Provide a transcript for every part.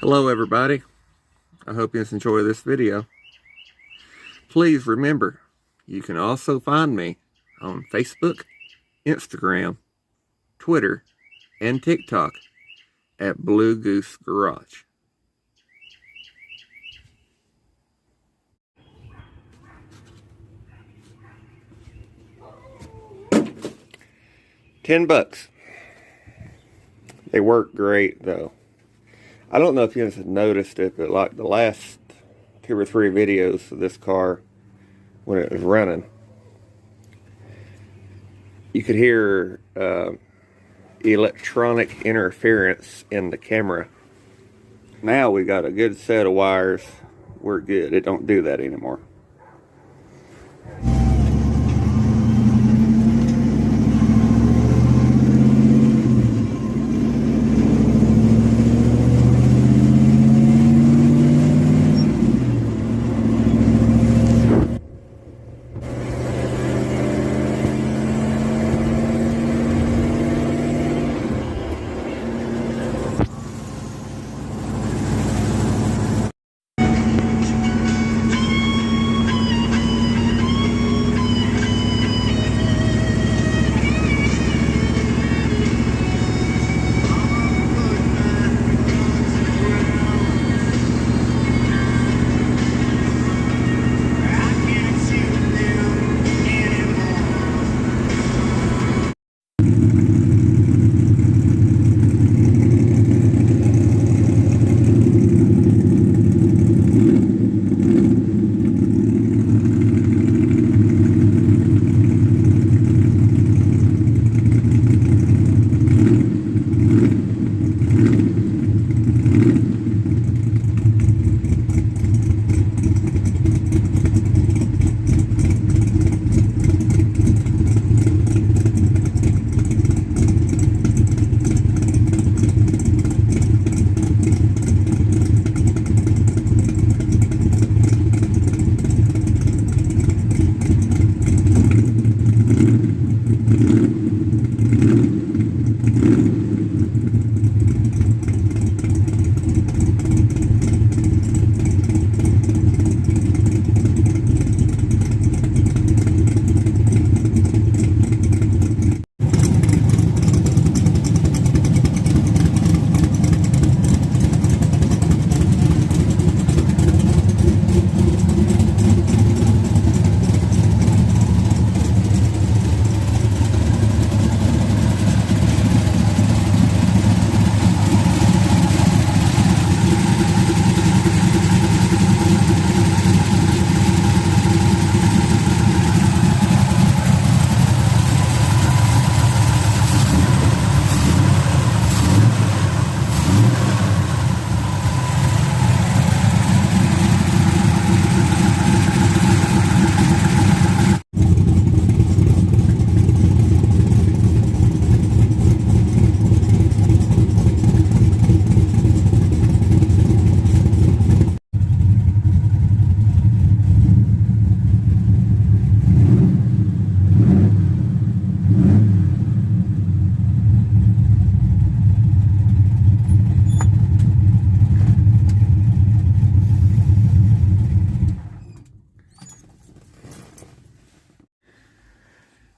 Hello everybody, I hope you enjoy this video. Please remember, you can also find me on Facebook, Instagram, Twitter, and TikTok at Blue Goose Garage. $10. They work great though. I don't know if you guys have noticed it, but like the last 2 or 3 videos of this car, when it was running, you could hear electronic interference in the camera. Now we got a good set of wires. We're good. It don't do that anymore.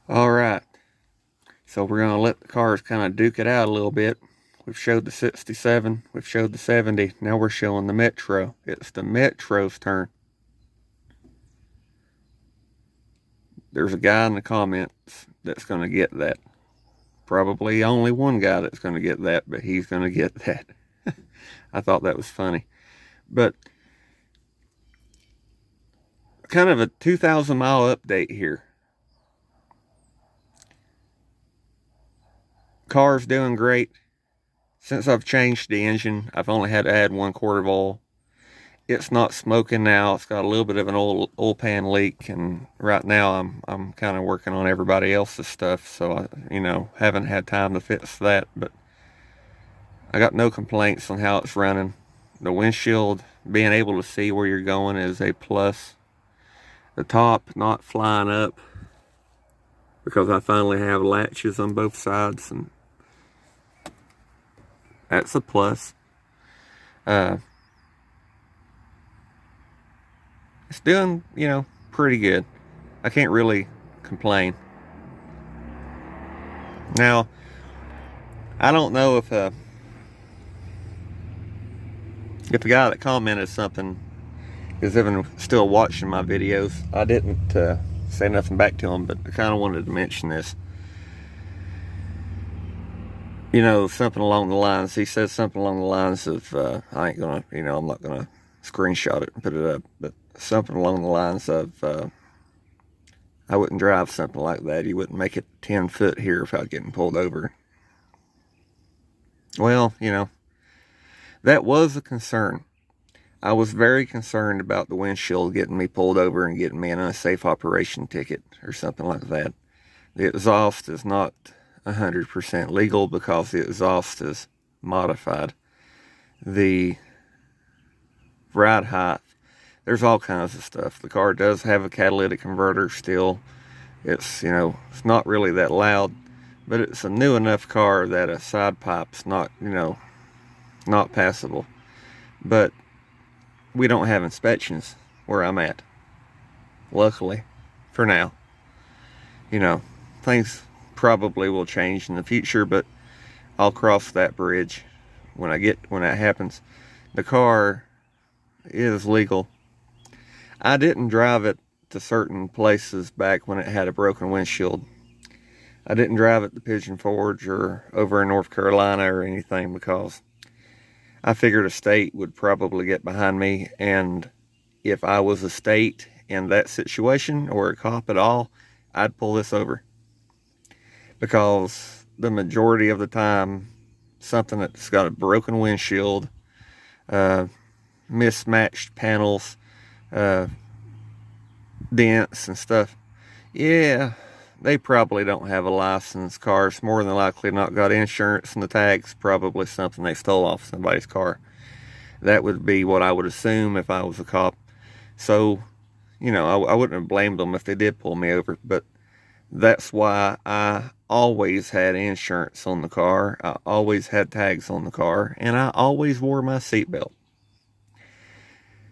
Alright, so we're going to let the cars kind of duke it out a little bit. We've showed the 67, we've showed the 70, now we're showing the Metro. It's the Metro's turn. There's a guy in the comments that's going to get that. Probably only one guy that's going to get that, but he's going to get that. I thought that was funny. But kind of a 2,000 mile update here. Car's doing great. Since I've changed the engine, I've only had to add 1 quart of oil. It's not smoking now. It's got a little bit of an oil pan leak, and right now I'm kind of working on everybody else's stuff, so I haven't had time to fix that. But I got no complaints on how it's running. The windshield, being able to see where you're going, is a plus. The top not flying up because I finally have latches on both sides, and that's a plus. Uh, it's doing, you know, pretty good. I can't really complain. Now, I don't know if the guy that commented something is even still watching my videos. I didn't say nothing back to him, but I kind of wanted to mention this. You know, something along the lines, he said something along the lines of, I ain't gonna, you know, I'm not gonna screenshot it and put it up, but something along the lines of, I wouldn't drive something like that. You wouldn't make it 10 foot here without getting pulled over. Well, you know, that was a concern. I was very concerned about the windshield getting me pulled over and getting me an unsafe operation ticket or something like that. The exhaust is not 100% legal because the exhaust is modified. The ride height, there's all kinds of stuff. The car does have a catalytic converter still. It's, you know, it's not really that loud, but it's a new enough car that a side pipe's not, you know, not passable. But we don't have inspections where I'm at, luckily, for now. You know, things probably will change in the future, but I'll cross that bridge when that happens. The car is legal. I didn't drive it to certain places back when it had a broken windshield. I didn't drive it to Pigeon Forge or over in North Carolina or anything because I figured a state would probably get behind me, and if I was a state in that situation or a cop at all, I'd pull this over. Because the majority of the time, something that's got a broken windshield, mismatched panels, dents and stuff, yeah, they probably don't have a license. Cars more than likely not got insurance, and the tag's probably something they stole off somebody's car. That would be what I would assume if I was a cop. So, you know, I wouldn't have blamed them if they did pull me over, but that's why I always had insurance on the car. I always had tags on the car, and I always wore my seatbelt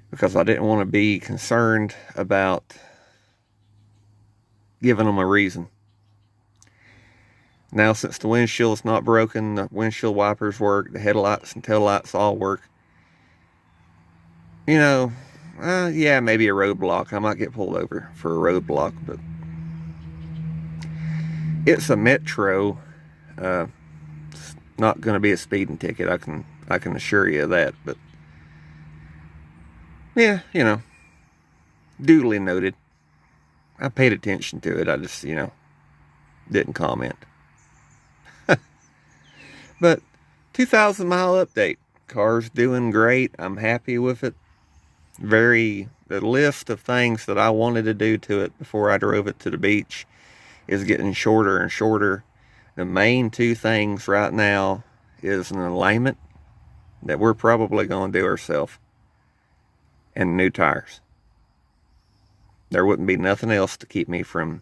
because I didn't want to be concerned about giving them a reason. Now, since the windshield's not broken, the windshield wipers work, the headlights and taillights all work. You know, yeah, maybe a roadblock. I might get pulled over for a roadblock, but it's a metro. It's not going to be a speeding ticket. I can assure you of that. But yeah, you know, duly noted. I paid attention to it. I just, you know, didn't comment. But 2,000 mile update. Car's doing great. I'm happy with it. The list of things that I wanted to do to it before I drove it to the beach is getting shorter and shorter. The main two things right now is an alignment that we're probably going to do ourselves, and new tires. There wouldn't be nothing else to keep me from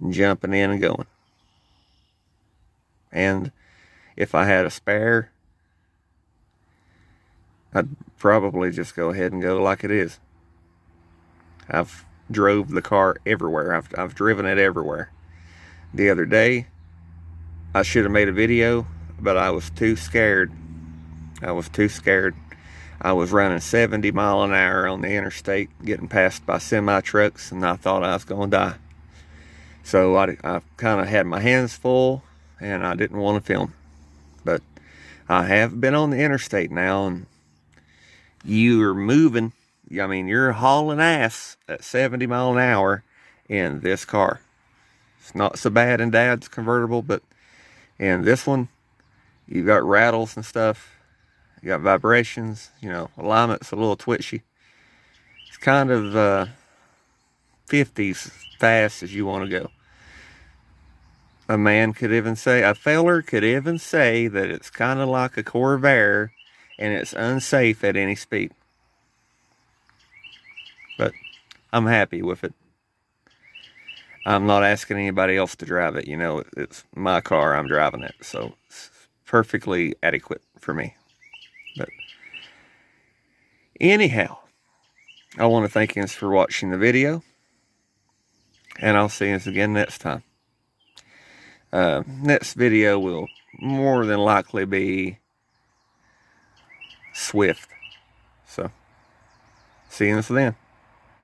jumping in and going. And if I had a spare, I'd probably just go ahead and go like it is. I've drove the car everywhere. I've driven it everywhere. The other day, I should have made a video, but I was too scared. I was too scared. I was running 70 mile an hour on the interstate, getting passed by semi trucks, and I thought I was going to die. So I kind of had my hands full, and I didn't want to film. But I have been on the interstate now, and you are moving. I mean, you're hauling ass at 70 mile an hour in this car. It's not so bad in Dad's convertible, but in this one, you've got rattles and stuff. You got vibrations, you know, alignment's a little twitchy. It's kind of 50s fast as you want to go. A feller could even say that it's kind of like a Corvair and it's unsafe at any speed. But I'm happy with it. I'm not asking anybody else to drive it. You know, it's my car, I'm driving it. So it's perfectly adequate for me. But Anyhow, I want to thank you for watching the video, and I'll see you again next time. Next video will more than likely be Swift. So, see you then.